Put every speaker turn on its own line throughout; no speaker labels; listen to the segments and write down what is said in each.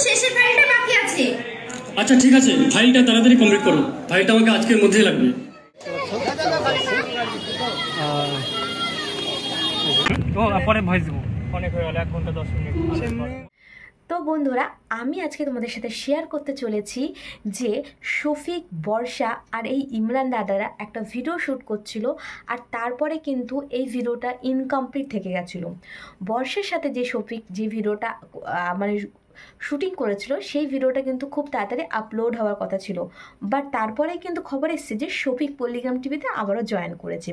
শেষের ফাইলটা বাকি আছে।
আচ্ছা ঠিক আছে, ফাইলটা তাড়াতাড়ি কমপ্লিট করো। ফাইলটা আমাকে আজকের মধ্যেই লাগবে। পরে ভয়েস দেবো, অনেক হয়ে গেল, 1 ঘন্টা 10 মিনিট।
তো বন্ধুরা, আমি আজকে তোমাদের সাথে শেয়ার করতে চলেছি যে শফিক, বর্ষা আর এই ইমরান দাদারা একটা ভিডিও শ্যুট করছিল, আর তারপরে কিন্তু এই ভিডিওটা ইনকমপ্লিট থেকে গেছিলো। বর্ষার সাথে যে শফিক যে ভিডিওটা মানে শুটিং করেছিল, সেই ভিডিওটা কিন্তু খুব তাড়াতাড়ি আপলোড হওয়ার কথা ছিল, বাট তারপরে কিন্তু খবর এসেছে যে শফিক পল্লিগ্রাম টিভিতে আবারও জয়েন করেছে।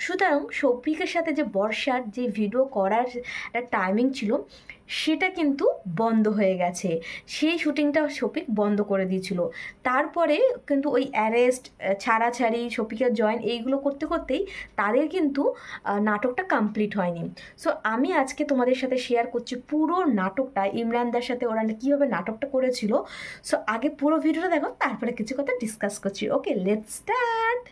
সুতরাং শফিকের সাথে যে বর্ষার যে ভিডিও করার একটা টাইমিং ছিল, সেটা কিন্তু বন্ধ হয়ে গেছে। সেই শুটিংটা শফিক বন্ধ করে দিয়েছিল। তারপরে কিন্তু ওই অ্যারেস্ট, ছাড়াছাড়ি, শফিকের জয়েন এইগুলো করতে করতেই তাদের কিন্তু নাটকটা কমপ্লিট হয়নি। সো আমি আজকে তোমাদের সাথে শেয়ার করছি পুরো নাটকটা, ইমরানদার সাথে ওরা কীভাবে নাটকটা করেছিল। সো আগে পুরো ভিডিওটা দেখো, তারপরে কিছু কথা ডিসকাস করছি। ওকে, লেটস স্টার্ট।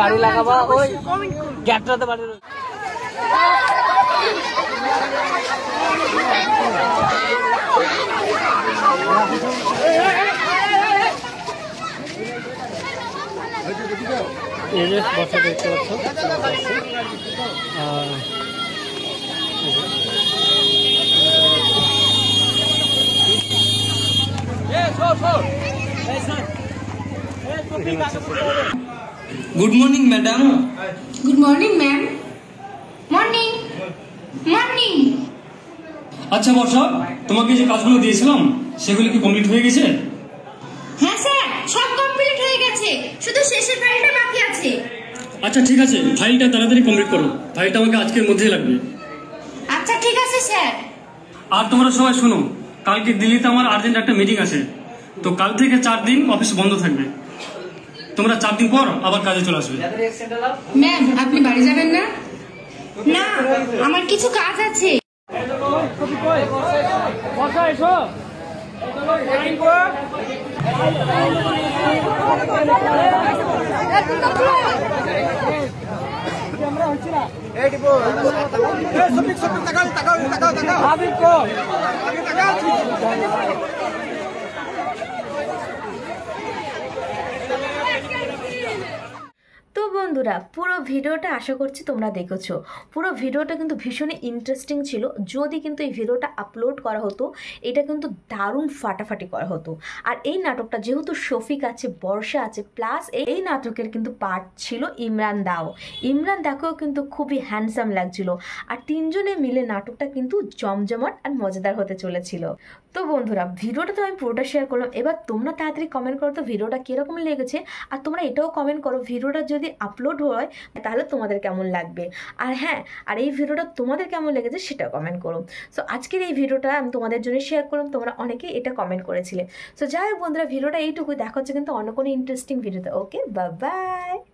গাড়ি লাগাবা ওই গ্যাপটাতে বাড়ি।
এই যে বর্ষা দেখতে পাচ্ছ,
good morning madam.
Good morning ma'am. Morning morning.
আচ্ছা বর্ষা, তোমাকে যে কাজগুলো দিয়েছিলাম সেগুলো কি কমপ্লিট হয়ে গেছে?
হ্যাঁ স্যার, সব কমপ্লিট হয়ে গেছে, শুধু শেষের ফাইলটা বাকি আছে।
আচ্ছা ঠিক আছে, ফাইলটা তাড়াতাড়ি কমপ্লিট করো। ফাইলটা আমাকে আজকের মধ্যেই লাগবে।
আচ্ছা ঠিক আছে স্যার।
আর তোমরা সবাই শোনো, কালকে দিল্লিতে আমার আর্জেন্ট একটা মিটিং আছে, তো কাল থেকে 4 দিন অফিস বন্ধ থাকবে। তোমরা 4 দিন পর আবার কাজে চলে আসবে।
ম্যাম, আপনি বাড়ি যাবেন না? না, আমার কিছু কাজ আছে।
তো বন্ধুরা, পুরো ভিডিওটা আশা করছি তোমরা দেখেছো। পুরো ভিডিওটা কিন্তু ভীষণই ইন্টারেস্টিং ছিল। যদি কিন্তু এই ভিডিওটা আপলোড করা হতো, এটা কিন্তু দারুণ ফাটাফাটি করা হতো। আর এই নাটকটা যেহেতু শফিক আছে, বর্ষা আছে, প্লাস এই নাটকের কিন্তু পার্ট ছিল ইমরান দাও। ইমরান দাকেও কিন্তু খুবই হ্যান্ডসাম লাগছিল। আর 3 জনে মিলে নাটকটা কিন্তু জমজমাট আর মজাদার হতে চলেছিল। তো বন্ধুরা, ভিডিওটা তো আমি পুরোটা শেয়ার করলাম। এবার তোমরা তাড়াতাড়ি কমেন্ট করো তো ভিডিওটা কীরকম লেগেছে। আর তোমরা এটাও কমেন্ট করো, ভিডিওটা যদি আপলোড হয় তাহলে তোমাদের কেমন লাগবে। আর হ্যাঁ, আর এই ভিডিওটা তোমাদের কেমন লেগেছে সেটাও কমেন্ট করো। সো আজকের এই ভিডিওটা আমি তোমাদের জন্য শেয়ার করলাম, তোমরা অনেকেই এটা কমেন্ট করেছিলে। সো যাই হোক বন্ধুরা, ভিডিওটা এইটুকুই। দেখা হচ্ছে কিন্তু অন্য কোনো ইন্টারেস্টিং ভিডিওতে। ওকে, বাই বাই।